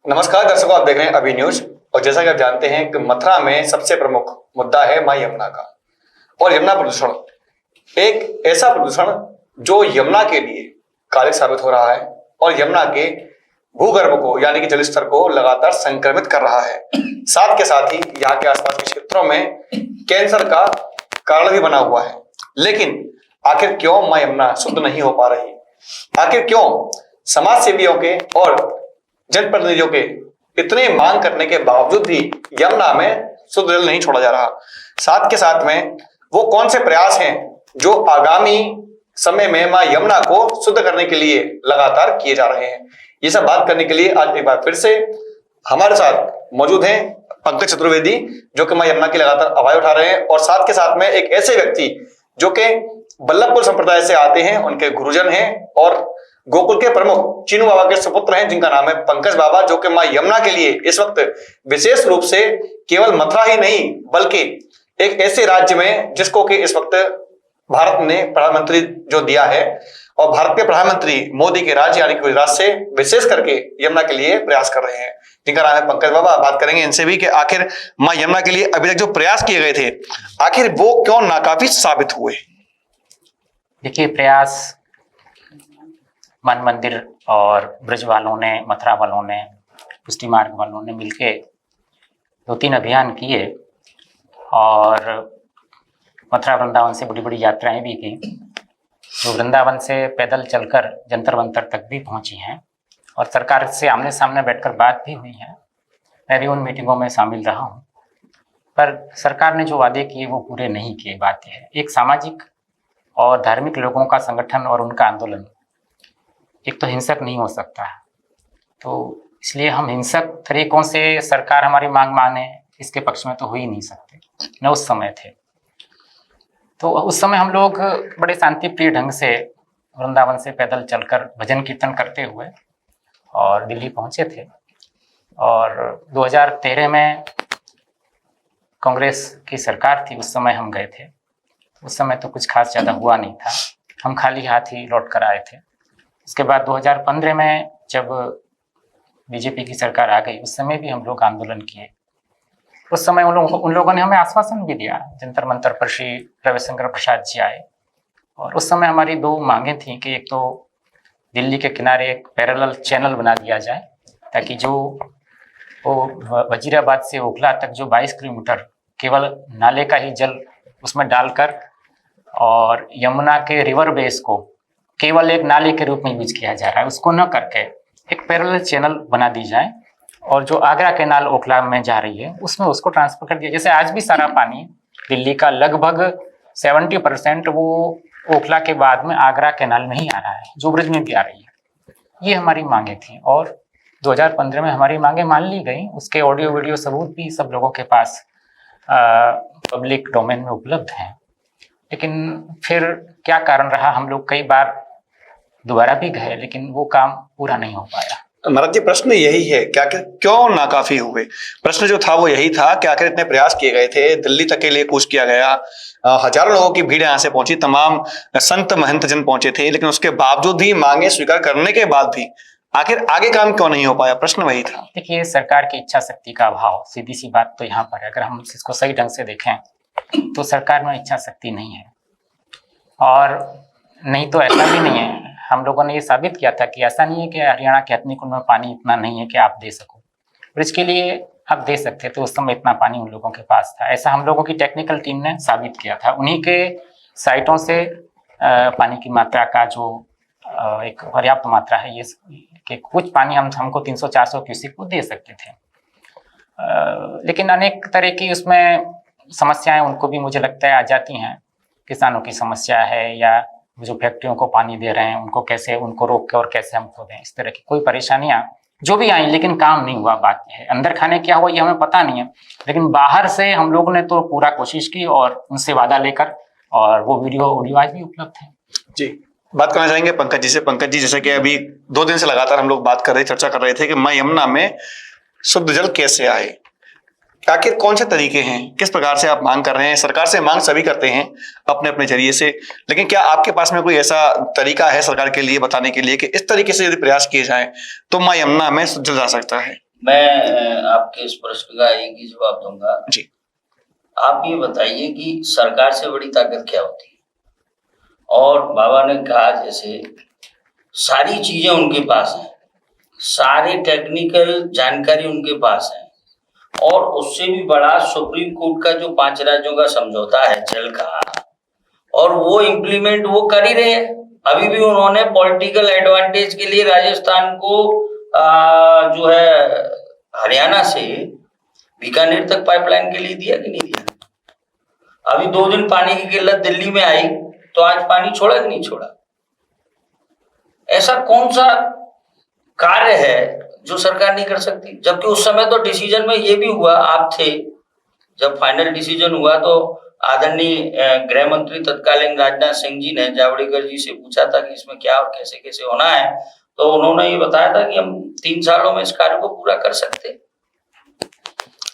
नमस्कार दर्शकों, आप देख रहे हैं अभी न्यूज। और जैसा कि आप जानते हैं कि मथुरा में सबसे प्रमुख मुद्दा है मां यमुना का और यमुना प्रदूषण। एक ऐसा प्रदूषण जो यमुना के लिए कालिक साबित हो रहा है और यमुना के भूगर्भ को यानी कि जल स्तर को लगातार संक्रमित कर रहा है। साथ के साथ ही यहाँ के आसपास के क्षेत्रों में कैंसर का कारण भी बना हुआ है। लेकिन आखिर क्यों मां यमुना शुद्ध नहीं हो पा रही? आखिर क्यों समाज सेवियों के और जनप्रतिनिधियों के इतने मांग करने के बावजूद भी यमुना में शुद्ध जल नहीं छोड़ा जा रहा? साथ के साथ में वो कौन से प्रयास हैं जो आगामी समय में मां यमुना को शुद्ध करने के लिए लगातार किए जा रहे हैं? ये सब बात करने के लिए आज एक बार फिर से हमारे साथ मौजूद हैं पंकज चतुर्वेदी, जो कि मां यमुना की लगातार आवाज उठा रहे हैं, और साथ के साथ में एक ऐसे व्यक्ति जो कि बल्लभपुर संप्रदाय से आते हैं, उनके गुरुजन हैं और गोकुल के प्रमुख चीनू बाबा के सुपुत्र हैं, जिनका नाम है पंकज बाबा, जो कि मां यमुना के लिए इस वक्त विशेष रूप से केवल मथुरा ही नहीं बल्कि एक ऐसे राज्य में जिसको कि इस वक्त भारत ने प्रधानमंत्री जो दिया है और भारत के प्रधानमंत्री मोदी के राज्य यानी कि गुजरात से विशेष करके यमुना के लिए प्रयास कर रहे हैं, जिनका नाम है पंकज बाबा। बात करेंगे इनसे भी कि आखिर मां यमुना के लिए अभी तक जो प्रयास किए गए थे आखिर वो क्यों नाकाफी साबित हुए? देखिए, प्रयास मन मंदिर और ब्रज वालों ने, मथुरा वालों ने, पुष्टि मार्ग वालों ने मिलके 2-3 अभियान किए और मथुरा वृंदावन से बड़ी बड़ी यात्राएं भी की, जो वृंदावन से पैदल चलकर जंतर मंतर तक भी पहुंची हैं और सरकार से आमने सामने बैठकर बात भी हुई है। मैं भी उन मीटिंगों में शामिल रहा हूं, पर सरकार ने जो वादे किए वो पूरे नहीं किए। बात यह है, एक सामाजिक और धार्मिक लोगों का संगठन और उनका आंदोलन एक तो हिंसक नहीं हो सकता, तो इसलिए हम हिंसक तरीकों से सरकार हमारी मांग माने इसके पक्ष में तो हो ही नहीं सकते, न उस समय थे। तो उस समय हम लोग बड़े शांति प्रिय ढंग से वृंदावन से पैदल चलकर भजन कीर्तन करते हुए और दिल्ली पहुंचे थे। और 2013 में कांग्रेस की सरकार थी, उस समय हम गए थे। उस समय तो कुछ खास ज़्यादा हुआ नहीं था, हम खाली हाथ ही लौट कर आए थे। उसके बाद 2015 में जब बीजेपी की सरकार आ गई, उस समय भी हम लोग आंदोलन किए। उस समय उन लोगों ने हमें आश्वासन भी दिया। जंतर मंतर पर श्री रविशंकर प्रसाद जी आए और उस समय हमारी 2 मांगें थीं कि एक तो दिल्ली के किनारे एक पैरेलल चैनल बना दिया जाए, ताकि जो वो वजीराबाद से ओखला तक जो 22 किलोमीटर केवल नाले का ही जल उसमें डालकर और यमुना के रिवर बेस को केवल एक नाले के रूप में यूज किया जा रहा है, उसको न करके एक पैरेलल चैनल बना दी जाए और जो आगरा कैनाल ओखला में जा रही है उसमें उसको ट्रांसफर कर दिया। जैसे आज भी सारा पानी दिल्ली का लगभग 70% वो ओखला के बाद में आगरा कैनाल में ही आ रहा है, जो ब्रिज में भी आ रही है। ये हमारी मांगे थी और 2015 में हमारी मांगे मान ली गई। उसके ऑडियो वीडियो सबूत भी सब लोगों के पास पब्लिक डोमेन में उपलब्ध हैं। लेकिन फिर क्या कारण रहा, हम लोग कई बार दोबारा भी गए लेकिन वो काम पूरा नहीं हो पाया। महाराज जी, प्रश्न यही है कि आखिर क्यों नाकाफी हुए? प्रश्न जो था वो यही था कि आखिर इतने प्रयास किए गए थे, दिल्ली तक के लिए कूच किया गया, हजारों लोगों की भीड़ यहाँ से पहुंची, तमाम संत महंत जन पहुंचे थे, लेकिन उसके बावजूद भी मांगे स्वीकार करने के बाद भी आखिर आगे काम क्यों नहीं हो पाया? प्रश्न वही था। देखिए, सरकार की इच्छा शक्ति का अभाव, सीधी सी बात तो यहाँ पर है। अगर हम इसको सही ढंग से देखें तो सरकार में इच्छा शक्ति नहीं है, और नहीं तो ऐसा भी नहीं है। हम लोगों ने ये साबित किया था कि ऐसा नहीं है कि हरियाणा के हथनी कुंड में पानी इतना नहीं है कि आप दे सको, ब्रिज के लिए आप दे सकते थे। उस समय इतना पानी उन लोगों के पास था, ऐसा हम लोगों की टेक्निकल टीम ने साबित किया था। उन्हीं के साइटों से पानी की मात्रा का जो एक पर्याप्त मात्रा है, ये कि कुछ पानी हमको 300-400 क्यूसेक को दे सकते थे। लेकिन अनेक तरह की उसमें समस्याएं उनको भी मुझे लगता है आ जाती हैं। किसानों की समस्या है, या जो फैक्ट्रियों को पानी दे रहे हैं उनको कैसे उनको रोक के और कैसे हमको दें, इस तरह की कोई परेशानियां जो भी आई, लेकिन काम नहीं हुआ। बात है अंदर खाने क्या हुआ ये हमें पता नहीं है, लेकिन बाहर से हम लोगों ने तो पूरा कोशिश की और उनसे वादा लेकर, और वो वीडियो आज भी उपलब्ध है। जी, बात करना चाहेंगे पंकज जी से। पंकज जी, जैसे कि अभी 2 दिन से लगातार हम लोग बात कर रहे, चर्चा कर रहे थे कि मां यमुना में शुद्ध जल कैसे आए, आखिर कौन से तरीके हैं, किस प्रकार से आप मांग कर रहे हैं? सरकार से मांग सभी करते हैं अपने अपने जरिए से, लेकिन क्या आपके पास में कोई ऐसा तरीका है सरकार के लिए बताने के लिए कि इस तरीके से यदि प्रयास किए जाएं तो मां यमुना में शुद्ध जल आ सकता है? मैं आपके इस प्रश्न का एक ही जवाब दूंगा जी। आप ये बताइए कि सरकार से बड़ी ताकत क्या होती है? और बाबा ने कहा जैसे सारी चीजें उनके पास हैं, सारे टेक्निकल जानकारी उनके पास है, और उससे भी बड़ा सुप्रीम कोर्ट का जो 5 राज्यों का समझौता है जल का, और वो इम्प्लीमेंट वो कर ही रहे हैं। अभी भी उन्होंने पॉलिटिकल एडवांटेज के लिए राजस्थान को जो है हरियाणा से बीकानेर तक पाइपलाइन के लिए दिया कि नहीं दिया? अभी 2 दिन पानी की किल्लत दिल्ली में आई तो आज पानी छोड़ा कि नहीं छोड़ा? ऐसा कौन सा कार्य है जो सरकार नहीं कर सकती? जबकि उस समय तो डिसीजन में ये भी हुआ, आप थे जब फाइनल डिसीजन हुआ तो आदरणीय गृह मंत्री तत्कालीन राजनाथ सिंह जी ने जावड़ेकर जी से पूछा था कि इसमें क्या और कैसे कैसे होना है, तो उन्होंने ये बताया था कि हम 3 सालों में इस कार्य को पूरा कर सकते हैं।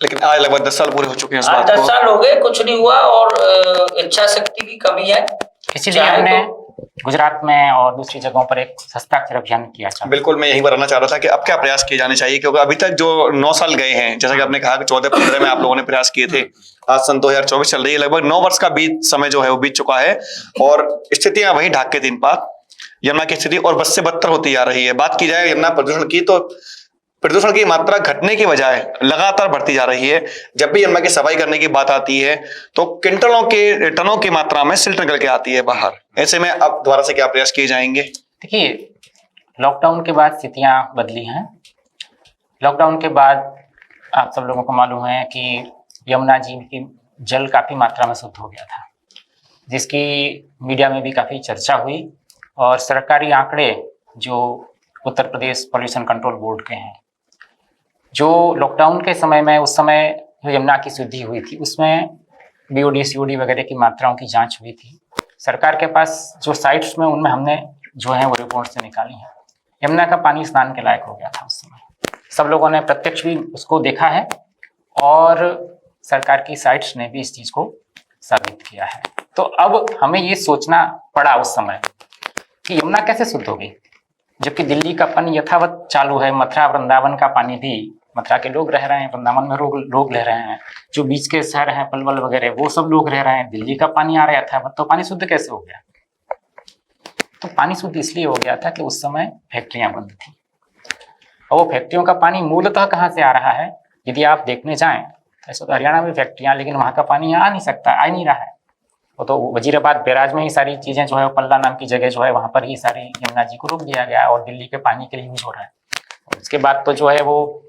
लेकिन आज लगभग 10 साल पूरे हो चुके हैं इस आज बात 10 को। साल हो गए, कुछ नहीं हुआ, और इच्छा शक्ति की कमी है। इसीलिए हमने गुजरात में और दूसरी जगहों पर एक हस्ताक्षर अभियान किया था। बिल्कुल, मैं यही बताना चाह रहा था कि अब क्या प्रयास किए जाने चाहिए, क्योंकि अभी तक जो 9 साल गए हैं, जैसा कि आपने कहा कि 14-15 में आप लोगों ने प्रयास किए थे, आज सन 2024 चल रही है, लगभग 9 वर्ष का समय जो है वो बीत चुका है, और स्थितियां वही ढाक के दिन पात यमुना की स्थिति और बद से बदतर होती जा रही है। बात की जाए यमुना प्रदूषण की, तो प्रदूषण की मात्रा घटने की बजाय लगातार बढ़ती जा रही है। जब भी यमुना की सफाई करने की बात आती है तो क्विंटलों के टनों की मात्रा में सिल्ट निकल के आती है बाहर। ऐसे में अब दोबारा से क्या प्रयास किए जाएंगे? देखिए, लॉकडाउन के बाद स्थितियां बदली हैं। लॉकडाउन के बाद आप सब लोगों को मालूम है कि यमुना जी की जल काफ़ी मात्रा में शुद्ध हो गया था, जिसकी मीडिया में भी काफ़ी चर्चा हुई, और सरकारी आंकड़े जो Uttar Pradesh pollution control board के हैं, जो लॉकडाउन के समय में उस समय जो यमुना की शुद्धि हुई थी उसमें BOD COD वगैरह की मात्राओं की जांच हुई थी। सरकार के पास जो साइट्स में उनमें हमने जो है वो रिपोर्ट से निकाली है। यमुना का पानी स्नान के लायक हो गया था उस समय। सब लोगों ने प्रत्यक्ष भी उसको देखा है, और सरकार की साइट्स ने भी इस चीज़ को साबित किया है। तो अब हमें ये सोचना पड़ा उस समय कि यमुना कैसे शुद्ध होगी, जबकि दिल्ली का पानी यथावत चालू है। मथुरा वृंदावन का पानी भी, मथुरा के लोग रह रहे हैं, वृंदावन में लोग रह रहे हैं, जो बीच के शहर हैं पलवल वगैरह, वो सब लोग रह रहे हैं। दिल्ली का पानी आ रहा था, तो पानी शुद्ध कैसे हो गया? तो पानी शुद्ध इसलिए हो गया था कि उस समय फैक्ट्रियां बंद थी, और वो फैक्ट्रियों का पानी मूलतः कहाँ से आ रहा है? यदि आप देखने जाएं ऐसे तो हरियाणा में फैक्ट्रियां, लेकिन वहाँ का पानी यहाँ आ नहीं सकता, आ नहीं रहा है। वो तो वजीराबाद बैराज में ही सारी चीजें जो है, पल्ला नाम की जगह जो है वहाँ पर ही सारी यमुना जी को रोक दिया गया, और दिल्ली के पानी के लिए यूज हो रहा है। उसके बाद तो जो है वो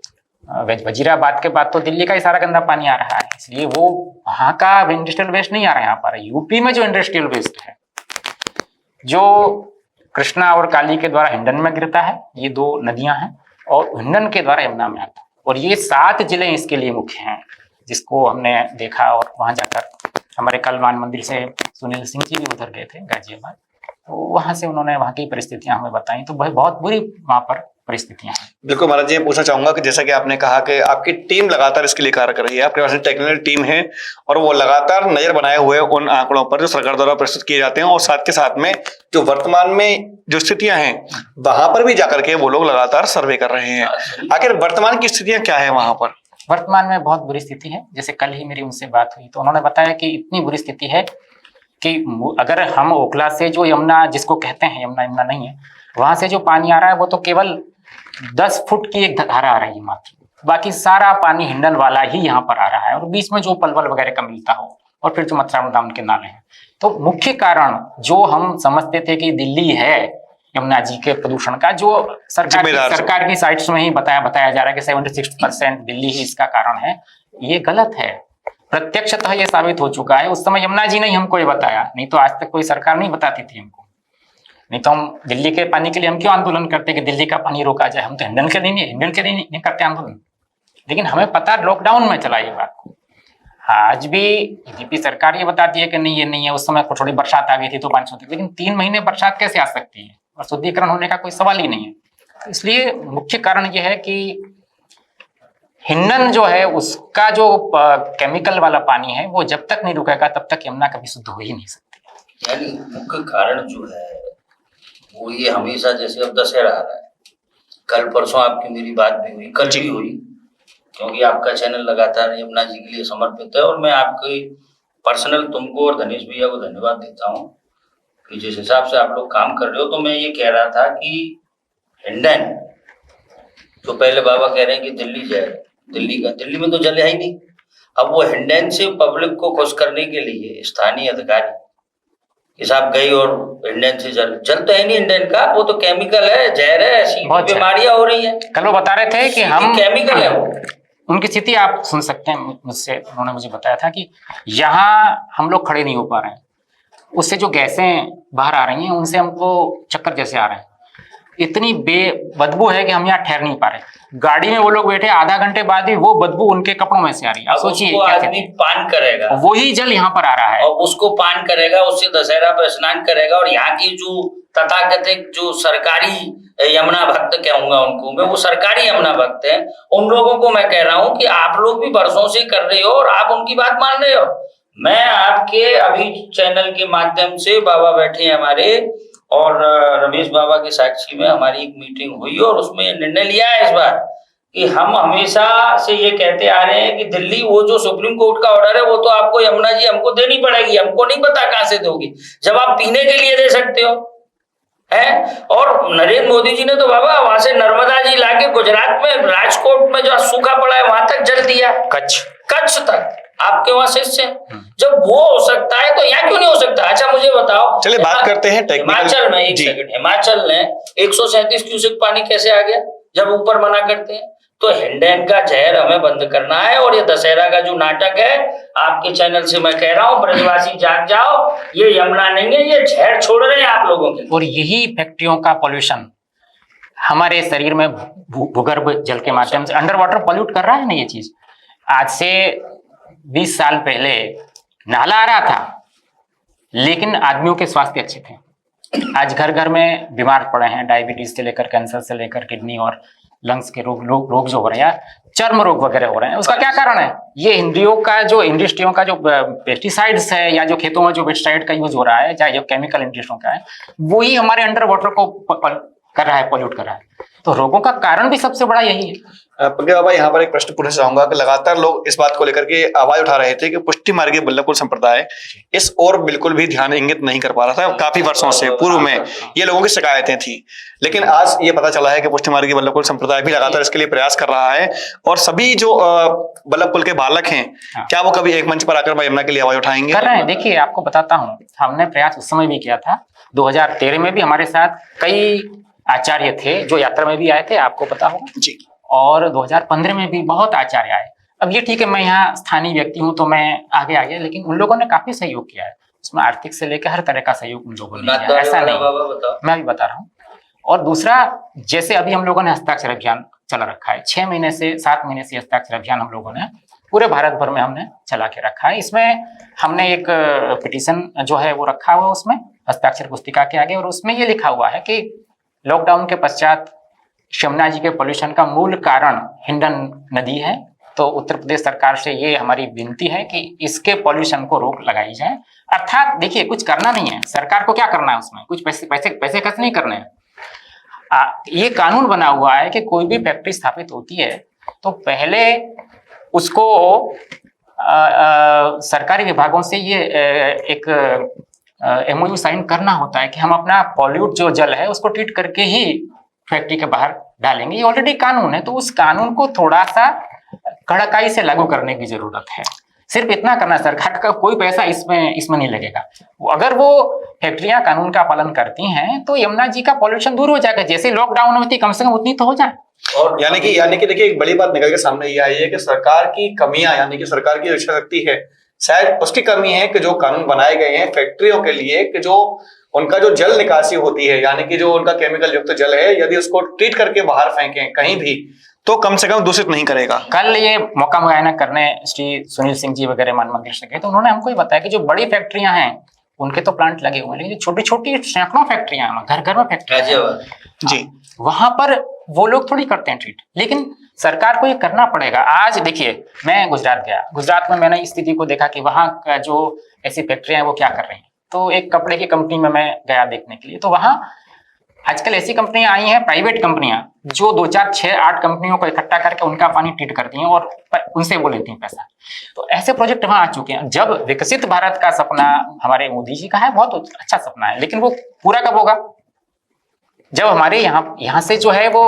वजीराबाद के बाद तो दिल्ली का ही सारा गंदा पानी आ रहा है, इसलिए वो वहाँ का इंडस्ट्रियल वेस्ट नहीं आ रहा है यहाँ पर। यूपी में जो इंडस्ट्रियल वेस्ट है, जो कृष्णा और काली के द्वारा हिंडन में गिरता है, ये 2 नदियां हैं, और हिंडन के द्वारा यमुना में आता है, और ये 7 जिले इसके लिए मुख्य हैं, जिसको हमने देखा। और वहां जाकर हमारे कलमान मंदिर से सुनील सिंह जी भी उधर गए थे गाजियाबाद, तो वहां से उन्होंने वहां की परिस्थितियां हमें बताई, तो बहुत बुरी वहां पर परिस्थितियां हैं। बिल्कुल महाराज जी, मैं पूछना चाहूंगा कि जैसा कि आपने कहा कि आपकी टीम लगातार इसके लिए कार्य कर रही है, आपके पास टेक्निकल टीम है, और वो लगातार नजर बनाए हुए उन आंकड़ों पर जो सरकार द्वारा प्रस्तुत किए जाते हैं, और साथ के साथ में जो वर्तमान में जो स्थितियां हैं वहां पर भी जाकर के वो लोग लगातार सर्वे कर रहे हैं। आखिर वर्तमान की स्थितियां क्या है वहां पर? वर्तमान में बहुत बुरी स्थिति है। जैसे कल ही मेरी उनसे बात हुई तो उन्होंने बताया कि इतनी बुरी स्थिति है कि अगर हम ओखला से जो यमुना, जिसको कहते हैं यमुना नहीं है, वहां से जो पानी आ रहा है वो तो केवल 10 फुट की एक धारा आ रही है मात्र, बाकी सारा पानी हिंडन वाला ही यहाँ पर आ रहा है, और बीच में जो पलवल वगैरह का मिलता हो, और फिर जो मथुरा वृंदावन के नाले हैं। तो मुख्य कारण जो हम समझते थे कि दिल्ली है यमुना जी के प्रदूषण का, जो सरकार की साइट्स में ही बताया जा रहा है कि 76% दिल्ली ही इसका कारण है, ये गलत है। प्रत्यक्षतः ये साबित हो चुका है। उस समय यमुना जी ने हमको ये बताया, नहीं तो आज तक कोई सरकार नहीं बताती थी हमको। नहीं तो हम दिल्ली के पानी के लिए हम क्यों आंदोलन करते कि दिल्ली का पानी रोका जाए? हम तो हिंडन के लिए नहीं करते आंदोलन, लेकिन हमें पता लॉकडाउन में चला ये बात। आज भी बीजेपी सरकार ये बताती है कि नहीं ये नहीं है, उस समय थोड़ी बरसात आ गई थी तो पानी शुद्ध, लेकिन 3 महीने बरसात कैसे आ सकती है? और शुद्धिकरण होने का कोई सवाल ही नहीं है। तो इसलिए मुख्य कारण ये है कि हिंडन जो है उसका जो केमिकल वाला पानी है वो जब तक नहीं रुकेगा तब तक यमुना कभी शुद्ध हो ही नहीं सकती। यानी मुख्य कारण जो है वो ये हमेशा, जैसे अब दशहरा आ रहा है, कल परसों आपकी मेरी बात भी हुई, कल भी हुई, क्योंकि आपका चैनल लगातार यमुना जी के लिए समर्पित है। और मैं आपके पर्सनल तुमको और धनेश भैया को धन्यवाद देता हूँ कि जिस हिसाब से आप लोग काम कर रहे हो। तो मैं ये कह रहा था कि हिंडन, तो पहले बाबा कह रहे हैं कि दिल्ली जाए, दिल्ली में तो जल है ही नहीं। अब वो हिंडन से पब्लिक को खुश करने के लिए स्थानीय अधिकारी कि साहब गई और हिंडन से जल तो है नहीं, हिंडन का वो तो केमिकल है, जहर है, ऐसी बीमारियां हो रही है। कल वो बता रहे थे कि हम केमिकल है वो। उनकी स्थिति आप सुन सकते हैं मुझसे, उन्होंने मुझे बताया था कि यहाँ हम लोग खड़े नहीं हो पा रहे हैं, उससे जो गैसें बाहर आ रही हैं उनसे हमको चक्कर जैसे आ रहे हैं, इतनी बदबू है कि हम यहाँ ठहर नहीं पा रहे। गाड़ी में वो लोग बैठे, आधा घंटे बाद ही वो बदबू उनके कपड़ों में से आ रही है। सोचिए आदमी पान करेगा, वही जल यहाँ पर आ रहा है और उसको पान करेगा, उससे दशहरा पर स्नान करेगा, और यहाँ की जो तथाकथित जो सरकारी यमुना भक्त कहूंगा उनको मैं, वो सरकारी यमुना भक्त है, उन लोगों को मैं कह रहा हूँ कि आप लोग भी वर्षों से कर रहे हो और आप उनकी बात मान रहे हो। मैं आपके अभी चैनल के माध्यम से, बाबा बैठे हैं हमारे, और रमेश बाबा के साक्षी में हमारी एक मीटिंग हुई और उसमें निर्णय लिया है इस बार कि हम हमेशा से ये कहते आ रहे हैं कि दिल्ली वो जो सुप्रीम कोर्ट का ऑर्डर है वो तो आपको यमुना जी हमको देनी पड़ेगी, हमको नहीं पता कहां से दोगी, जब आप पीने के लिए दे सकते हो है। और नरेंद्र मोदी जी ने तो बाबा वहां से नर्मदा जी लाके गुजरात में राजकोट में जो सूखा पड़ा है वहां तक जल दिया, कच्छ तक आपके वहां शिष्य। जब वो हो सकता है तो यहाँ क्यों नहीं हो सकता? अच्छा मुझे बताओ, चलिए बात करते हैं हिमाचल में, एक सेकंड, हिमाचल ने 137 क्यूसेक पानी कैसे आ गया जब ऊपर मना करते हैं? तो हिंडन का जहर हमें बंद करना है। और ये दशहरा का जो नाटक है, आपके चैनल से मैं कह रहा हूँ, ब्रजवासी जाग जाओ, ये यमुना नहीं है, ये जहर छोड़ रहे हैं आप लोगों के। और यही फैक्ट्रियों का पॉल्यूशन हमारे शरीर में भूगर्भ जल के माध्यम से अंडर वाटर पॉल्यूट कर रहा है ना। ये चीज आज से 20 साल पहले नाला आ रहा था, लेकिन आदमियों के स्वास्थ्य अच्छे थे। आज घर घर में बीमार पड़े हैं, डायबिटीज से लेकर कैंसर से लेकर किडनी और लंग्स के रोग जो हो रहे हैं, चर्म रोग वगैरह हो रहे हैं। उसका क्या कारण है? ये इंडस्ट्रियों का जो पेस्टिसाइड्स है, या जो खेतों में जो पेस्टिसाइड का यूज हो रहा है, चाहे जो केमिकल इंडस्ट्रियों का है, वही हमारे अंडर वाटर को कर रहा है, पॉल्यूट कर रहा है। तो रोगों का कारण भी सबसे बड़ा यही है। पंकज बाबा, यहाँ पर एक प्रश्न पूछना चाहूंगा कि लगातार लोग इस बात को लेकर के आवाज उठा रहे थे कि पुष्टि मार्गीय वल्लभकुल संप्रदाय इस ओर बिल्कुल भी ध्यान इंगित नहीं कर पा रहा था। काफी वर्षों से पूर्व में ये लोगों की शिकायतें थी, लेकिन आज ये पता चला है कि पुष्टि मार्गीय वल्लभकुल संप्रदाय भी लगातार इसके लिए प्रयास कर रहा है। और सभी जो वल्लभकुल के बालक हैं, क्या वो कभी एक मंच पर आकर यमुना के लिए आवाज उठाएंगे? कर रहे हैं। देखिए, आपको बताता हूँ, हमने प्रयास उस समय भी किया था। 2013 में भी हमारे साथ कई आचार्य थे जो यात्रा में भी आए थे, आपको पता होगा जी। और 2015 में भी बहुत आचार्य आए। अब ये ठीक है, मैं यहाँ स्थानीय व्यक्ति हूँ तो मैं आगे आ गया, लेकिन उन लोगों ने काफी सहयोग किया है। उसमें आर्थिक से लेकर हर तरह का सहयोग उन लोगों ने किया, ऐसा नहीं, मैं भी बता रहा हूँ। और दूसरा, जैसे अभी हम लोगों ने हस्ताक्षर अभियान चला रखा है, 6 महीने से 7 महीने से हस्ताक्षर अभियान हम लोगों ने पूरे भारत भर में हमने चला के रखा है। इसमें हमने एक पिटीशन जो है वो रखा हुआ, उसमें हस्ताक्षर पुस्तिका के आगे, और उसमें ये लिखा हुआ है कि लॉकडाउन के पश्चात यमुना जी के पॉल्यूशन का मूल कारण हिंडन नदी है। तो उत्तर प्रदेश सरकार से ये हमारी विनती है कि इसके पॉल्यूशन को रोक लगाई जाए। अर्थात देखिए, कुछ करना नहीं है, सरकार को क्या करना है, उसमें कुछ पैसे खर्च नहीं करने हैं। ये कानून बना हुआ है कि कोई भी फैक्ट्री स्थापित होती है तो पहले उसको सरकारी विभागों से ये एक MOU साइन करना होता है कि हम अपना पॉल्यूट जो जल है उसको ट्रीट करके ही फैक्ट्री के बाहर डालेंगे। ये ऑलरेडी कानून है, तो उस कानून को थोड़ा सा कड़ाई से लागू करने की जरूरत है। सिर्फ इतना करना, सरकार का कोई पैसा इसमें नहीं लगेगा। अगर वो फैक्ट्रियां कानून का पालन करती हैं तो यमुना जी का पॉल्यूशन दूर हो जाएगा। जैसे लॉकडाउन में थी, कम से कम उतनी तो हो जाए। और यानी कि देखिए, एक बड़ी बात निकल के सामने ये आई है कि सरकार की कमियां, यानी कि सरकार की इच्छा शक्ति है, शायद उसकी कमी है कि जो कानून बनाए गए हैं फैक्ट्रियों के लिए, कि जो उनका जो जल निकासी होती है, यानी कि जो उनका केमिकल युक्त जल है, यदि उसको ट्रीट करके बाहर फेंकें कहीं भी, तो कम से कम दूषित नहीं करेगा। कल ये मौका मुआयना करने श्री सुनील सिंह जी वगैरह मान मंदिर से गए, तो उन्होंने हमको ये बताया कि जो बड़ी फैक्ट्रियां हैं उनके तो प्लांट लगे हुए हैं, लेकिन छोटी छोटी सैकड़ों फैक्ट्रियां हैं, घर घर में फैक्ट्रियां जी, वहां पर वो लोग थोड़ी करते हैं ट्रीट, लेकिन सरकार को ये करना पड़ेगा। आज देखिए, मैं गुजरात गया, गुजरात में मैंने इस स्थिति को देखा कि वहां का जो ऐसी फैक्ट्रियां हैं वो क्या कर रही हैं। तो एक कपड़े की कंपनी में मैं गया देखने के लिए, तो वहां आजकल ऐसी कंपनियां आई हैं, प्राइवेट कंपनियां, जो 2 4 6 8 कंपनियों को इकट्ठा करके उनका पानी ट्रीट करती हैं और उनसे वो लेती हैं पैसा। तो ऐसे प्रोजेक्ट वहां आ चुके हैं। जब विकसित भारत का सपना हमारे मोदी जी का है, बहुत अच्छा सपना है, लेकिन वो पूरा कब होगा? जब हमारे यहाँ से जो है वो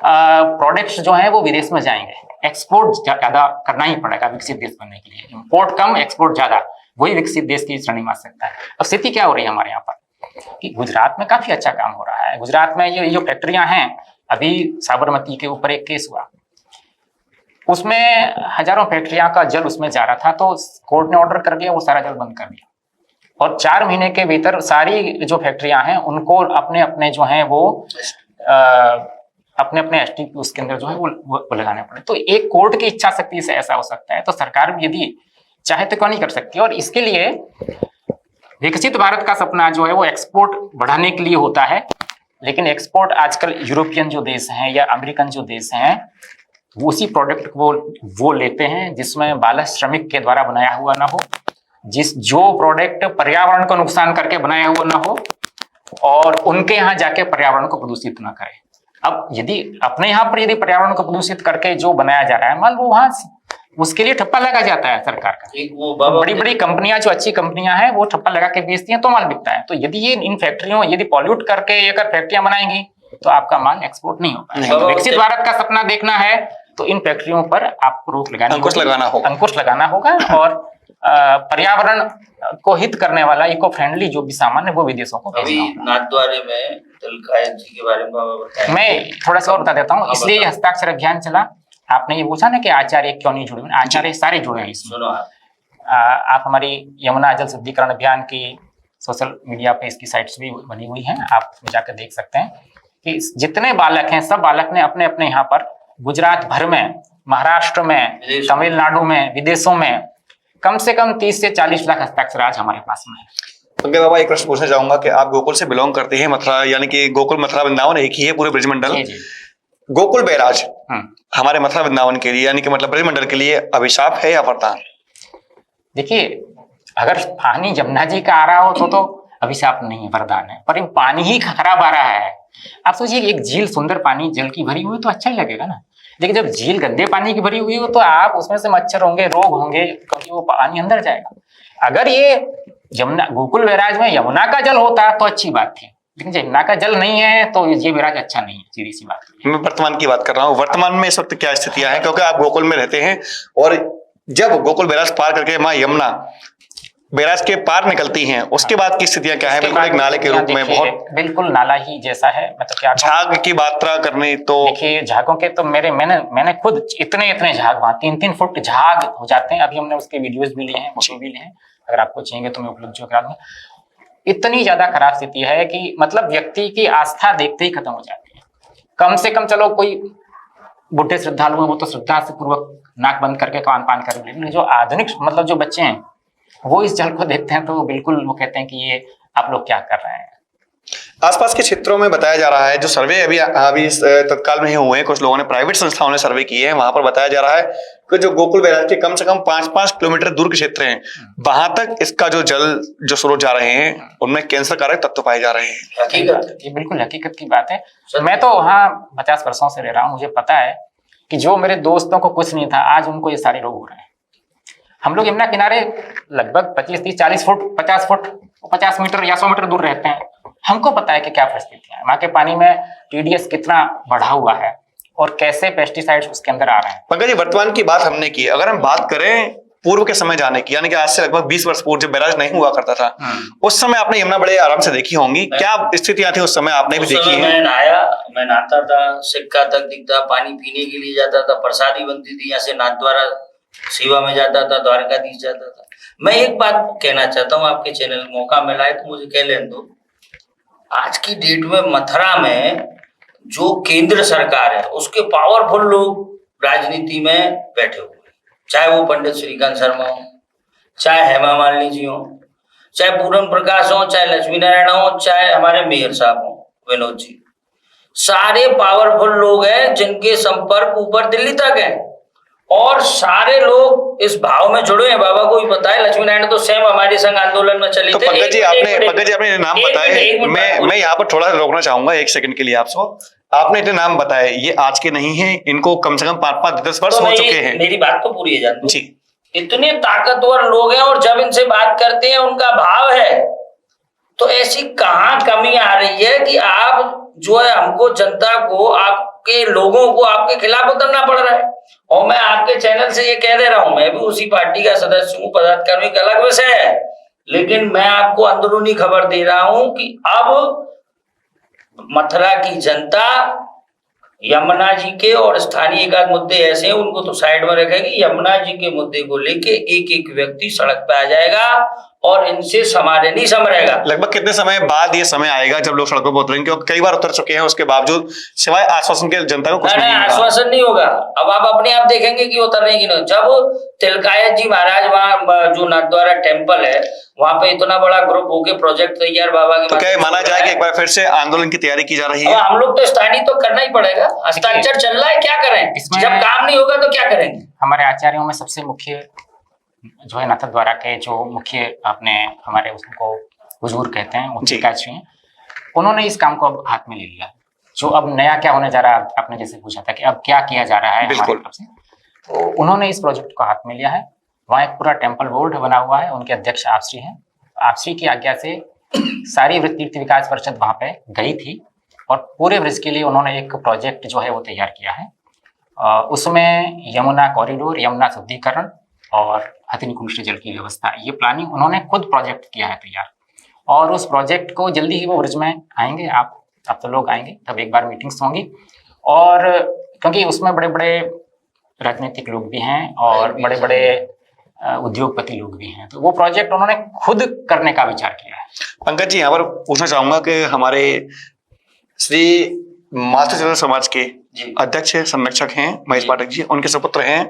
प्रोडक्ट्स जो है वो विदेश में जाएंगे, एक्सपोर्ट ज्यादा करना ही पड़ेगा विकसित देश बनने के लिए। इम्पोर्ट कम, एक्सपोर्ट ज्यादा, वही विकसित देश की श्रेणी में आ सकता है। अब स्थिति क्या हो रही है हमारे यहाँ पर कि गुजरात में काफी अच्छा काम हो रहा है। गुजरात में ये जो फैक्ट्रियां हैं, अभी साबरमती के ऊपर एक केस हुआ, उसमें हजारों फैक्ट्रियां का जल उसमें जा रहा था, तो कोर्ट ने ऑर्डर कर दिया, वो सारा जल बंद कर दिया और 4 महीने के भीतर सारी जो फैक्ट्रियां हैं उनको अपने अपने जो हैं वो अपने अपने एसटी उसके अंदर जो है वो लगाने पड़े। तो एक कोर्ट की इच्छा शक्ति से ऐसा हो सकता है, तो सरकार भी यदि चाहे तो क्यों नहीं कर सकती। और इसके लिए विकसित भारत का सपना जो है वो एक्सपोर्ट बढ़ाने के लिए होता है, लेकिन एक्सपोर्ट आजकल यूरोपियन जो देश हैं या अमेरिकन जो देश हैं वो उसी प्रोडक्ट को वो लेते हैं जिसमें बाल श्रमिक के द्वारा बनाया हुआ ना हो, जो प्रोडक्ट पर्यावरण को नुकसान करके बनाया हुआ ना हो और उनके यहाँ जाके पर्यावरण को प्रदूषित ना करे। अब यदि अपने यहाँ पर यदि पर्यावरण को प्रदूषित करके जो बनाया जा रहा है, मान लो वहां उसके लिए ठप्पा लगा जाता है सरकार का। वो बड़ी बड़ी कंपनियां जो अच्छी कंपनियां हैं वो ठप्पा लगा के बेचती हैं तो माल बिकता है। तो यदि ये इन फैक्ट्रियों यदि पॉल्यूट करके ये फैक्ट्रियां बनाएंगी तो आपका माल एक्सपोर्ट नहीं हो पाएगा। विकसित भारत का सपना देखना है तो इन फैक्ट्रियों पर आपको रोक लगानी, अंकुश लगाना होगा और पर्यावरण को हित करने वाला इको फ्रेंडली जो भी सामान है वो विदेशों को अभी नाथद्वारे में तिलकायत जी के बारे में बताया। मैं थोड़ा सा और बता देता हूँ। इसलिए हस्ताक्षर अभियान चला। आपने ये पूछा ना कि आचार्य क्यों नहीं जुड़े, आचार्य सारे जुड़े हैं इसमें। आप हमारी यमुना जल शुद्धिकरण अभियान की सोशल मीडिया पे इसकी साइट्स भी बनी हुई हैं, आप जाकर देख सकते हैं कि जितने बालक हैं सब बालक ने अपने अपने यहाँ पर गुजरात भर में, महाराष्ट्र में, तमिलनाडु में, विदेशों में कम से कम 30 से 40 लाख हस्ताक्षर आज हमारे पास में है। पंकज बाबा, एक प्रश्न पूछना चाहूंगा कि आप गोकुल से बिलोंग करते हैं, मथुरा यानी कि गोकुल मथुरा वृंदावन एक ही है पूरे ब्रजमंडल। गोकुल बैराज हमारे मथुरा वृंदावन के लिए यानी कि मतलब ब्रजमंडल के लिए अभिशाप है या वरदान? देखिए, अगर पानी जमुना जी का आ रहा हो तो अभिशाप नहीं है, वरदान है। पर पानी ही खराब आ रहा है। आप सोचिए एक झील सुंदर पानी जल की भरी हुई तो अच्छा ही लगेगा ना, लेकिन जब झील गंदे पानी की भरी हुई हो तो आप उसमें से मच्छर होंगे, रोग होंगे, क्योंकि वो पानी अंदर जाएगा। अगर ये यमुना गोकुल बैराज में यमुना का जल होता तो अच्छी बात थी, लेकिन यमुना का जल नहीं है तो ये बैराज अच्छा नहीं है, सीधी सी बात। मैं वर्तमान की बात कर रहा हूँ। वर्तमान में इस वक्त क्या स्थितियां हैं, क्योंकि आप गोकुल में रहते हैं और जब गोकुल बैराज पार करके माँ यमुना बैराज के पार निकलती हैं उसके बाद की स्थितियां क्या है? बिल्कुल एक नाले के रूप में, बहुत बिल्कुल नाला ही जैसा है। मतलब क्या झाग की मात्रा करनी तो देखिए, झागों के तो मैंने खुद इतने झाग वहां 3-3 फुट झाग हो जाते हैं। अभी हमने उसके वीडियोस भी लिए हैं, फोटो भी लिए हैं, अगर आपको चाहिए तो मैं उपलब्ध जो करा दूंगा। इतनी ज्यादा खराब स्थिति है कि मतलब व्यक्ति की आस्था देखते ही खत्म हो जाती है। कम से कम चलो कोई बुढ़े श्रद्धालु हैं वो तो श्रद्धा से पूर्वक नाक बंद करके कान पान कर, लेकिन जो आधुनिक मतलब जो बच्चे हैं वो इस जल को देखते हैं तो बिल्कुल वो कहते हैं कि ये आप लोग क्या कर रहे हैं। आसपास के क्षेत्रों में बताया जा रहा है, जो सर्वे अभी तत्काल में ही हुए हैं, कुछ लोगों ने प्राइवेट संस्थाओं ने सर्वे किए हैं, वहां पर बताया जा रहा है कि जो गोकुल बैराज के कम से कम 5-5 किलोमीटर दूर के क्षेत्र हैं वहां तक इसका जो जल जो स्रोत जा रहे हैं उनमें कैंसर कारक तत्व पाए जा रहे हैं। हकीकत, ये बिल्कुल हकीकत की बात है। मैं तो वहाँ 50 वर्षों से रह रहा हूँ, मुझे पता है कि जो मेरे दोस्तों को कुछ नहीं था आज उनको ये सारे रोग हो रहे हैं। हम लोग यमुना किनारे लगभग 25, 30, 40 फुट, 50 फुट, 50 मीटर या 100 मीटर दूर रहते हैं। हमको पता है कि क्या परिस्थितियां है, वहां के पानी में टीडीएस कितना बढ़ा हुआ है और कैसे पेस्टिसाइड्स उसके अंदर आ रहे हैं। पंकज जी, वर्तमान की बात हमने की, अगर हम बात करें पूर्व के समय जाने की, यानी कि आज से लगभग 20 वर्ष पूर्व जब बैराज नहीं हुआ करता था उस समय आपने यमुना बड़े आराम से देखी होंगी, क्या स्थितियां थी उस समय? आपने भी देखी है? मैं नहाता था, सिक्का तक दिखता, पानी पीने के लिए जाता था, प्रसादी बनती थी, यहाँ से नाथद्वारा सेवा में जाता था, द्वारकाधीश जाता था। मैं एक बात कहना चाहता हूँ, आपके चैनल मौका मिला है तो मुझे कह लेने दो। आज की डेट में मथुरा में जो केंद्र सरकार है उसके पावरफुल लोग राजनीति में बैठे हुए, चाहे वो पंडित श्रीकांत शर्मा हो, चाहे हेमा मालिनी जी हो, चाहे पूरन प्रकाश हो, चाहे लक्ष्मी नारायण हो, चाहे हमारे मेयर साहब हो विनोद जी, सारे पावरफुल लोग हैं जिनके संपर्क ऊपर दिल्ली तक है और सारे लोग इस भाव में जुड़े हैं। बाबा को भी पता है, लक्ष्मी नारायण तो स्वयं हमारे संग आंदोलन में चले तो थे। पंकज जी आपने नाम बताए, मैं यहाँ पर थोड़ा रोकना चाहूंगा एक सेकंड के लिए आपको। आपने इतने नाम बताए, ये आज के नहीं है, इनको कम से कम 5-5-10 वर्ष हो चुके हैं। मेरी बात तो पूरी है जान जी। इतने ताकतवर लोग हैं और जब इनसे बात करते हैं उनका भाव है, तो ऐसी कहाँ कमी आ रही है कि आप जो है हमको, जनता को, आपके लोगों को आपके खिलाफ उतरना पड़ रहा है। और मैं आपके चैनल से ये कह दे रहा हूं, मैं भी उसी पार्टी का सदस्य हूँ, पदाधिकारी एक अलग विषय है, लेकिन मैं आपको अंदरूनी खबर दे रहा हूं कि अब मथुरा की जनता यमुना जी के और स्थानीय एकाध मुद्दे ऐसे हैं उनको तो साइड में रखेगी। यमुना जी के मुद्दे को लेके एक एक व्यक्ति सड़क पे आ जाएगा और इनसे समारे नहीं समरेगा। लगभग कितने समय बाद ये समय आएगा जब लोग सड़कों पर उतरेंगे? क्योंकि कई बार उतर चुके हैं, उसके बावजूद सिवाय आश्वासन के जनता को कुछ नहीं मिला। आश्वासन नहीं होगा। अब आप अपने आप देखेंगे कि उतर रहे कि नहीं। जब तिलकायत जी महाराज वहाँ जो नाथद्वारा टेम्पल है वहां पे इतना बड़ा ग्रुप होके प्रोजेक्ट तैयार बाबा के, तो क्या माना जाए कि एक बार फिर से आंदोलन की तैयारी की जा रही है? हम लोग तो स्थानीय तो करना ही पड़ेगा, हस्ताक्षर चल रहा है, क्या करें? जब काम नहीं होगा तो क्या करेंगे? हमारे आचार्यों में सबसे मुख्य जो है नाथद्वारा के जो मुख्य आपने हमारे उसको हुजूर कहते हैं, मुख्य हैं, उन्होंने इस काम को अब हाथ में ले लिया। जो अब नया क्या होने जा रहा है, आपने जैसे पूछा था कि अब क्या किया जा रहा है हमारी तरफ से, तो उन्होंने इस प्रोजेक्ट को हाथ में लिया है। वहाँ एक पूरा टेम्पल बोर्ड बना हुआ है, उनके अध्यक्ष आपश्री हैं। आपश्री की आज्ञा से सारी तीर्थ विकास परिषद वहाँ पे गई थी और पूरे ब्रिज के लिए उन्होंने एक प्रोजेक्ट जो है वो तैयार किया है। उसमें यमुना कॉरिडोर, यमुना शुद्धिकरण और हथिनी जल की व्यवस्था, ये प्लानिंग उन्होंने खुद प्रोजेक्ट किया है तैयार। और उस प्रोजेक्ट को जल्दी ही वो ब्रिज में आएंगे, आप तो लोग आएंगे, तब एक बार मीटिंग्स होंगी। और क्योंकि उसमें बड़े बड़े राजनीतिक लोग भी हैं और बड़े बड़े उद्योगपति लोग भी हैं, तो वो प्रोजेक्ट उन्होंने खुद करने का विचार किया है। पंकज जी यहाँ पर पूछना चाहूंगा कि हमारे श्री मातृ समाज के अध्यक्ष संरक्षक हैं महेश पाठक जी, उनके सुपुत्र हैं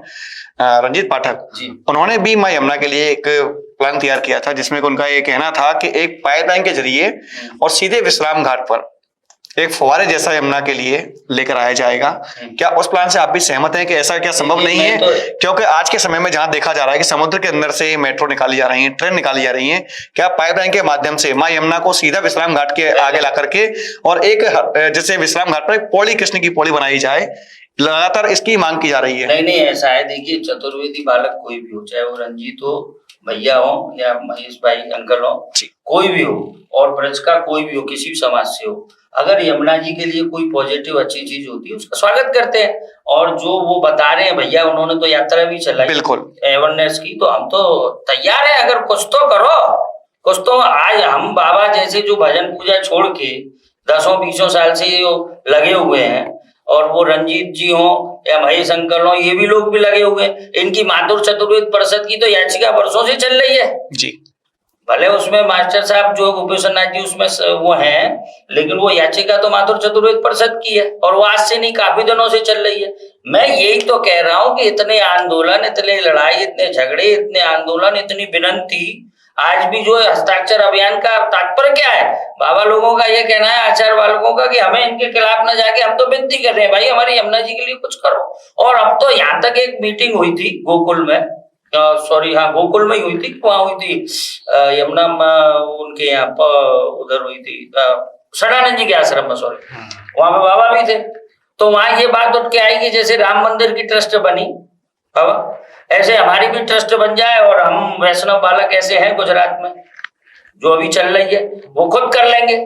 रंजीत पाठक जी। उन्होंने भी मां यमुना के लिए एक प्लान तैयार किया था जिसमें उनका ये कहना था कि एक पाइपलाइन के जरिए और सीधे विश्राम घाट पर एक फुवारे जैसा यमुना के लिए लेकर आया जाएगा। क्या उस प्लान से आप भी सहमत हैं कि ऐसा क्या संभव नहीं है? क्योंकि आज के समय में जहां देखा जा रहा है कि समुद्र के अंदर से मेट्रो निकाली जा रही है, ट्रेन निकाली जा रही है, क्या पाइपलाइन के माध्यम से मां यमुना को सीधा विश्राम घाट के आगे ला करके और एक जैसे विश्राम घाट पर एक पौड़ी, कृष्ण की पौड़ी बनाई जाए? लगातार इसकी मांग की जा रही है। नहीं ऐसा है, देखिए चतुर्वेदी बालक कोई भी हो, चाहे वो रंजीत हो, भैया हो या महेश भाई अंकल हो, कोई भी हो, और ब्रज का कोई भी हो, किसी भी समाज से हो, अगर यमुना जी के लिए कोई पॉजिटिव अच्छी चीज होती है उसका स्वागत करते हैं। और जो वो बता रहे हैं भैया, उन्होंने तो यात्रा भी चलाई बिल्कुल अवेयरनेस की, तो हम तो तैयार है। अगर कुछ तो करो, कुछ तो। आज हम बाबा जैसे जो भजन पूजा छोड़ के 10-20 साल से लगे हुए हैं, और वो रंजीत जी हो या महेश अंकल हो, ये भी लोग भी लगे हुए हैं। इनकी माधुर चतुर्वेद परिषद की तो याचिका वर्षों से चल रही है जी। भले उसमें मास्टर साहब जो गोपेश्वर नाथ जी उसमें वो हैं, लेकिन वो याचिका तो माधुर चतुर्वेद परिषद की है और वो आज से नहीं, काफी दिनों से चल रही है। मैं यही तो कह रहा हूं कि इतने आंदोलन, इतने लड़ाई, इतने झगड़े, इतने आंदोलन, इतनी विनंती, आज भी जो हस्ताक्षर अभियान का तात्पर्य क्या है? बाबा लोगों का ये कहना है, आचार्य वालों का, कि हमें इनके खिलाफ न जाके हम तो विनती कर रहे हैं, भाई हमारी यमुना जी के लिए कुछ करो। और अब तो यहाँ तक एक मीटिंग हुई थी गोकुल में, गोकुल में ही हुई थी, वहां हुई थी यमुना उनके यहाँ पर, उधर हुई थी सदानंद जी के आश्रम में, वहां पे बाबा भी थे। तो वहां ये बात उठ के आई कि जैसे राम मंदिर की ट्रस्ट बनी बाबा, ऐसे हमारी भी ट्रस्ट बन जाए और हम वैष्णव बालक ऐसे हैं गुजरात में जो अभी चल रही है वो खुद कर लेंगे।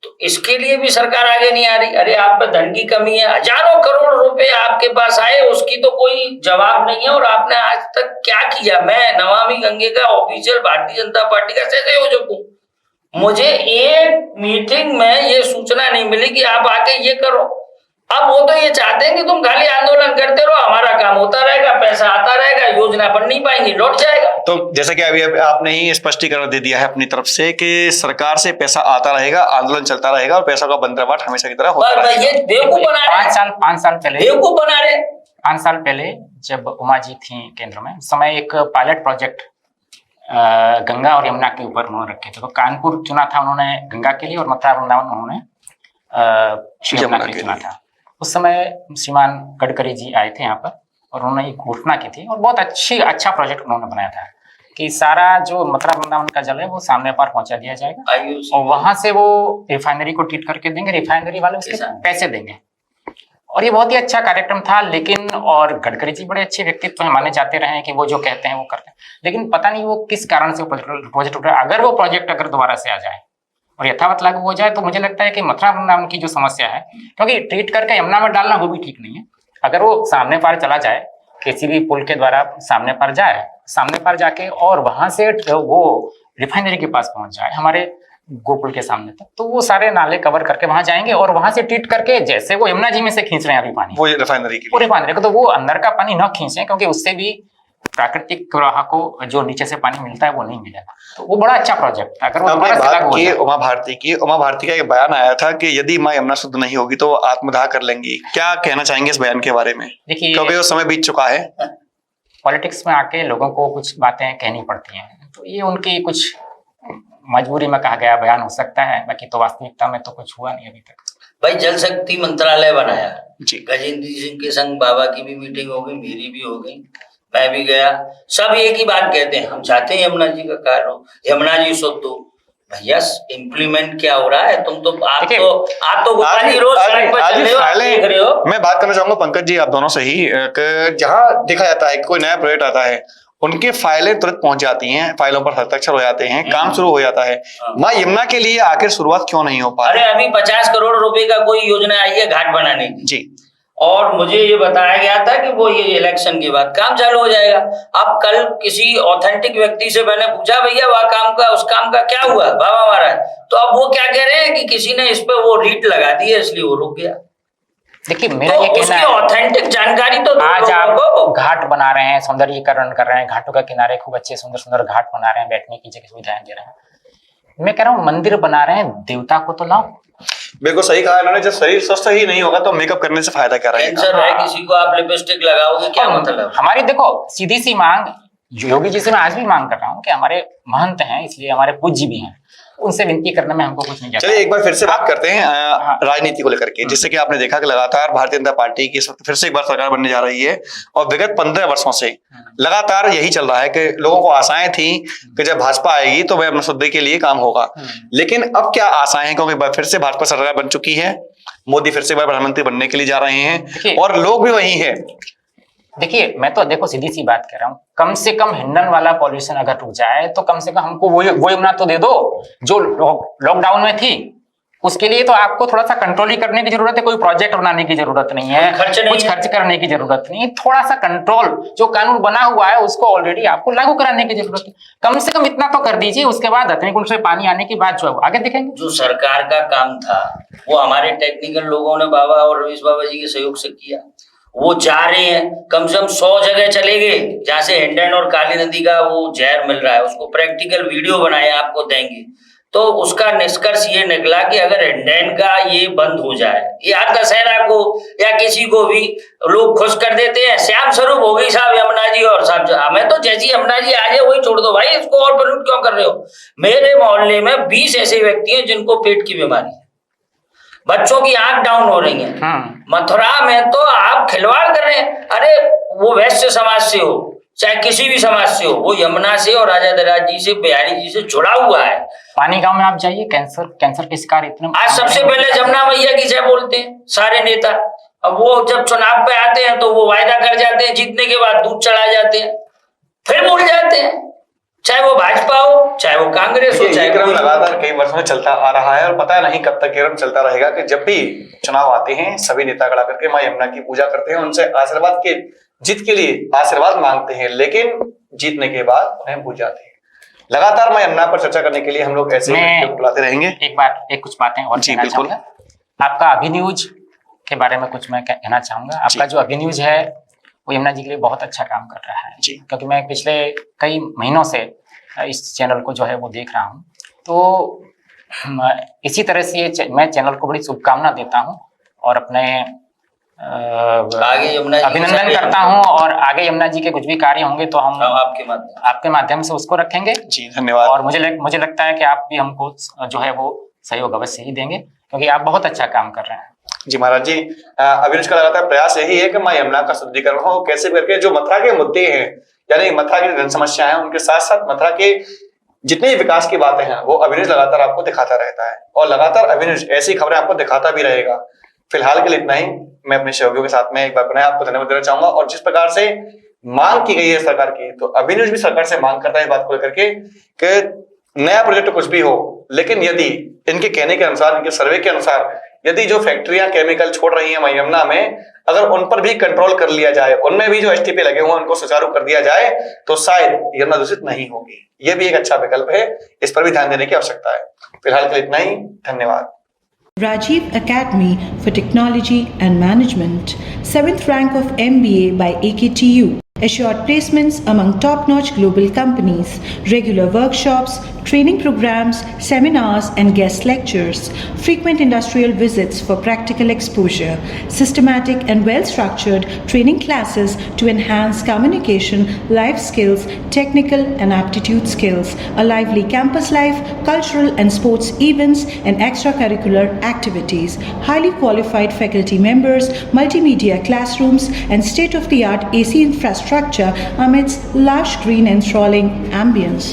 तो इसके लिए भी सरकार आगे नहीं आ रही। अरे आप पे धन की कमी है, हजारों करोड़ रुपए आपके पास आए, उसकी तो कोई जवाब नहीं है, और आपने आज तक क्या किया? मैं नमामि गंगे का ऑफिशियल भारतीय जनता पार्टी का सहयोजक हूँ, मुझे एक मीटिंग में ये सूचना नहीं मिली कि आप आके ये करो। अब वो तो ये चाहते हैं कि तुम खाली आंदोलन करते रहो, हमारा काम होता रहेगा, पैसा आता रहेगा, योजना बन नहीं पाएंगी, लौट जाएगा। तो जैसे कि अभी आपने ही स्पष्टीकरण दे दिया है अपनी तरफ से कि सरकार से पैसा आता रहेगा, आंदोलन चलता रहेगा और पैसा का बंदरबाट हमेशा की तरह होता रहेगा। ये बेवकूफ बना रहे, 5 साल पहले बेवकूफ बना रहे। 5 साल पहले जब उमा जी थी केंद्र में, उस समय एक पायलट प्रोजेक्ट गंगा और यमुना के ऊपर उन्होंने रखे थे। तो कानपुर चुना था उन्होंने गंगा के लिए, और मथुरा वृंदावन उन्होंने यमुना के लिए चुना था। उस समय श्रीमान गडकरी जी आए थे यहाँ पर, और उन्होंने ये घोषणा की थी और बहुत अच्छा प्रोजेक्ट उन्होंने बनाया था कि सारा जो मथुरा वृंदावन का जल है वो सामने पार पहुंचा दिया जाएगा और वहां से वो रिफाइनरी को ट्रीट करके देंगे, रिफाइनरी वाले उसके पैसे देंगे। और ये बहुत ही अच्छा कार्यक्रम था। लेकिन और गडकरी जी बड़े अच्छे व्यक्तित्व हैं, माने जाते रहे हैं कि वो जो कहते हैं वो करते हैं, लेकिन पता नहीं वो किस कारण से प्रोजेक्ट उठ रहा है। अगर वो प्रोजेक्ट अगर दोबारा से आ जाए और यथावत लागू हो जाए तो मुझे लगता है कि मथुरा वृंदावन की जो समस्या है, क्योंकि ट्रीट करके यमुना में डालना वो भी ठीक नहीं है। अगर वो सामने पार चला जाए, किसी भी पुल के द्वारा सामने पार जाए, सामने पार जाके और वहां से वो रिफाइनरी के पास पहुंच जाए हमारे गोकुल के सामने तक, तो वो सारे नाले कवर करके वहां जाएंगे और वहां से ट्रीट करके जैसे वो यमुना जी में से खींच रहे हैं अभी पानी वो रिफाइनरी की, वो रिफाइनरी को, तो वो अंदर का पानी न खींचे, क्योंकि उससे भी प्राकृतिक प्रवाह को जो नीचे से पानी मिलता है वो नहीं मिलेगा। तो वो बड़ा अच्छा प्रोजेक्ट था। अगर वो दोबारा से लागू हो जाए। उमा भारती का एक बयान आया था कि यदि माँ यमुना शुद्ध नहीं होगी तो वो आत्मदाह कर लेंगी। क्या कहना चाहेंगे इस बयान के बारे में? देखिए, क्योंकि वो समय बीत चुका है। पॉलिटिक्स में आके लोगों को कुछ बातें कहनी पड़ती हैं, तो ये उनकी कुछ मजबूरी में कहा गया बयान हो सकता है, बाकी तो वास्तविकता में तो कुछ हुआ नहीं अभी तक। भाई जल शक्ति मंत्रालय बनाया जी, गजेंद्र सिंह के संग बाबा की भी मीटिंग हो गई, मेरी भी हो गई, मैं भी गया। सब एक ही बात कहते हैं, हम चाहते हैं यमुना जी का कार्य हो, यमुना जी शुद्ध हो। भैया इम्प्लीमेंट क्या हो रहा है? तुम तो आप तो गोपाली रोज सड़क पर चल रहे हो, आप देख रहे हो। मैं बात करना चाहूंगा पंकज जी आप दोनों से ही, जहां देखा जाता है कि कोई नया प्रोजेक्ट आता है उनके फाइलें तुरंत पहुंच जाती हैं, फाइलों पर हस्ताक्षर हो जाते हैं, काम शुरू हो जाता है। माँ यमुना के लिए आखिर शुरुआत क्यों नहीं हो पा रही? अरे अभी 50 करोड़ रुपए का कोई योजना आई है घाट बनाने की जी, और मुझे ये बताया गया था कि वो ये इलेक्शन के बाद काम चालू हो जाएगा। अब कल किसी ऑथेंटिक व्यक्ति से मैंने पूछा, भैया वह काम का उस काम का क्या हुआ बाबा महाराज? तो अब वो क्या कह रहे हैं कि किसी ने इस पे वो रीट लगा दी है इसलिए वो रुक गया। देखिए मेरा तो ये कहना है, ऑथेंटिक जानकारी तो आज आप घाट बना रहे हैं, सौंदर्यीकरण कर रहे हैं, घाटों का किनारे खूब अच्छे सुंदर सुंदर घाट बना रहे हैं, बैठने की जगह सुविधाएं दे रहे हैं। मैं कह रहा हूँ मंदिर बना रहे हैं, देवता को तो लाओ। बिल्कुल सही कहा इन्होंने। जब शरीर स्वस्थ ही नहीं होगा तो मेकअप करने से फायदा क्या रहेगा? कैंसर है किसी को, आप लिपस्टिक लगाओगे क्या मतलब? हमारी देखो सीधी सी मांग, योगी जी से मैं आज भी मांग कर रहा हूँ कि हमारे महंत हैं, इसलिए हमारे पूज्य भी हैं, उनसे विनती करने में हमको कुछ नहीं जाता। चलिए एक बार फिर से बात करते हैं राजनीति को लेकर के, जिससे कि आपने देखा कि लगातार भारतीय जनता पार्टी की फिर से एक बार सरकार बनने जा रही है और विगत 15 वर्षों से लगातार यही चल रहा है कि लोगों को आशाएं थी कि जब भाजपा आएगी तो वह अपना शुद्धि के लिए काम होगा। लेकिन अब क्या आशाएं हैं, क्योंकि फिर से भाजपा सरकार बन चुकी है, मोदी फिर से प्रधानमंत्री बनने के लिए जा रहे हैं और लोग भी वही है। देखिए मैं तो देखो सीधी सी बात कर रहा हूँ, कम से कम हिंडन वाला पॉल्यूशन अगर रुक जाए तो कम से कम हमको वो यमुना तो दे दो जो लॉकडाउन में थी। उसके लिए तो आपको थोड़ा सा कंट्रोल ही करने की जरूरत है, कोई प्रोजेक्ट बनाने की जरूरत नहीं है, कुछ खर्च करने की जरूरत नहीं है। थोड़ा सा कंट्रोल, जो कानून बना हुआ है उसको ऑलरेडी आपको लागू कराने की जरूरत है। कम से कम इतना तो कर दीजिए, उसके बाद हथनीकुंड से पानी आने की बात जो है आगे देखेंगे। जो सरकार का काम था वो हमारे टेक्निकल लोगों ने बाबा और रमेश बाबा जी के सहयोग से किया। वो जा रहे हैं, कम से कम 100 जगह चले गए जहां से हिंडन और काली नदी का वो जहर मिल रहा है, उसको प्रैक्टिकल वीडियो बनाए आपको देंगे। तो उसका निष्कर्ष ये निकला कि अगर हिंडन का ये बंद हो जाए, या दशहरा को या किसी को भी लोग खुश कर देते हैं, श्याम स्वरूप हो गई साहब यमुना जी, और साहब हमें तो जैसी यमुना जी आ जाए वही छोड़ दो भाई, इसको और प्रलुट क्यों कर रहे हो? मेरे मोहल्ले में 20 ऐसे व्यक्ति हैं जिनको पेट की बीमारी है, बच्चों की आंख डाउन हो रही है। मथुरा में तो आप खिलवाड़ कर रहे हैं। अरे वो वैश्य समाज से हो चाहे किसी भी समाज से हो, वो यमुना से और राजा धीराज जी से, बिहारी जी से जुड़ा हुआ है। पानी गांव में आप जाइए, कैंसर के शिकार इतने, आज सबसे पहले जमुना मैया की जय बोलते हैं सारे नेता। अब वो जब चुनाव पे आते हैं तो वो वायदा कर जाते हैं, जीतने के बाद दूध चढ़ा जाते हैं, फिर भूल जाते हैं, चाहे वो भाजपा हो चाहे वो कांग्रेस हो। चाहे क्रम लगातार कई वर्षों से चलता आ रहा है और पता नहीं कब तक ये क्रम चलता रहेगा कि जब भी चुनाव आते हैं सभी नेता खड़ा करके मां यमुना की पूजा करते हैं, उनसे आशीर्वाद के जीत के लिए आशीर्वाद मांगते हैं, लेकिन जीतने के बाद उन्हें भूल जाते हैं। लगातार मां यमुना पर चर्चा करने के लिए हम लोग ऐसे बुलाते रहेंगे। एक कुछ बातें और कहना चाहूंगा। आपका अभिन्यूज के बारे में कुछ मैं कहना चाहूंगा। आपका जो अभिन्यूज है वो यमुना जी के लिए बहुत अच्छा काम कर रहा है, क्योंकि मैं पिछले कई महीनों से इस चैनल को जो है वो देख रहा हूँ। तो इसी तरह से मैं चैनल को बड़ी शुभकामना देता हूँ और अपने आगे यमुना जी अभिनंदन करता हूँ, और आगे यमुना जी के कुछ भी कार्य होंगे तो हम आपके माध्यम से उसको रखेंगे। जी धन्यवाद। और मुझे लगता है कि आप भी हमको जो है वो सहयोग अवश्य ही देंगे, क्योंकि आप बहुत अच्छा काम कर रहे हैं। जी महाराज जी, अभिरुचि का लगातार प्रयास यही है कि मां यमुना का शुद्धिकरण हो, कैसे करके जो मथुरा के मुद्दे हैं, यानी मथुरा की जन समस्या है, उनके साथ साथ मथुरा के जितने भी विकास की बातें हैं वो अभिरुचि लगातार आपको दिखाता रहता है और लगातार अभिरुचि ऐसी खबरें आपको दिखाता भी रहेगा। फिलहाल के लिए इतना ही। मैं अपने सहयोगियों के साथ में एक बार पुनः आपको धन्यवाद देना चाहूंगा। और जिस प्रकार से मांग की गई है सरकार की, तो अभिरुचि भी सरकार से मांग करता है इस बात को लेकर के कि नया प्रोजेक्ट कुछ भी हो, लेकिन यदि इनके कहने के अनुसार, इनके सर्वे के अनुसार, यदि जो फैक्ट्रियां केमिकल छोड़ रही हैं मां यमुना में, अगर उन पर भी कंट्रोल कर लिया जाए, उनमें भी जो एसटीपी लगे हुए हैं उनको सुचारू कर दिया जाए, तो शायद यमुना दूषित नहीं होगी। यह भी एक अच्छा विकल्प है, इस पर भी ध्यान देने की आवश्यकता है। फिलहाल के लिए इतना ही। धन्यवाद। Rajiv Academy for Technology and Management, 7th rank of MBA by AKTU. Assured placements among top-notch global companies, regular workshops, training programs, seminars and guest lectures, frequent industrial visits for practical exposure, systematic and well-structured training classes to enhance communication, life skills, technical and aptitude skills, a lively campus life, cultural and sports events and extracurricular activities, highly qualified faculty members, multimedia classrooms and state-of-the-art AC infrastructure amidst lush green enthralling ambience.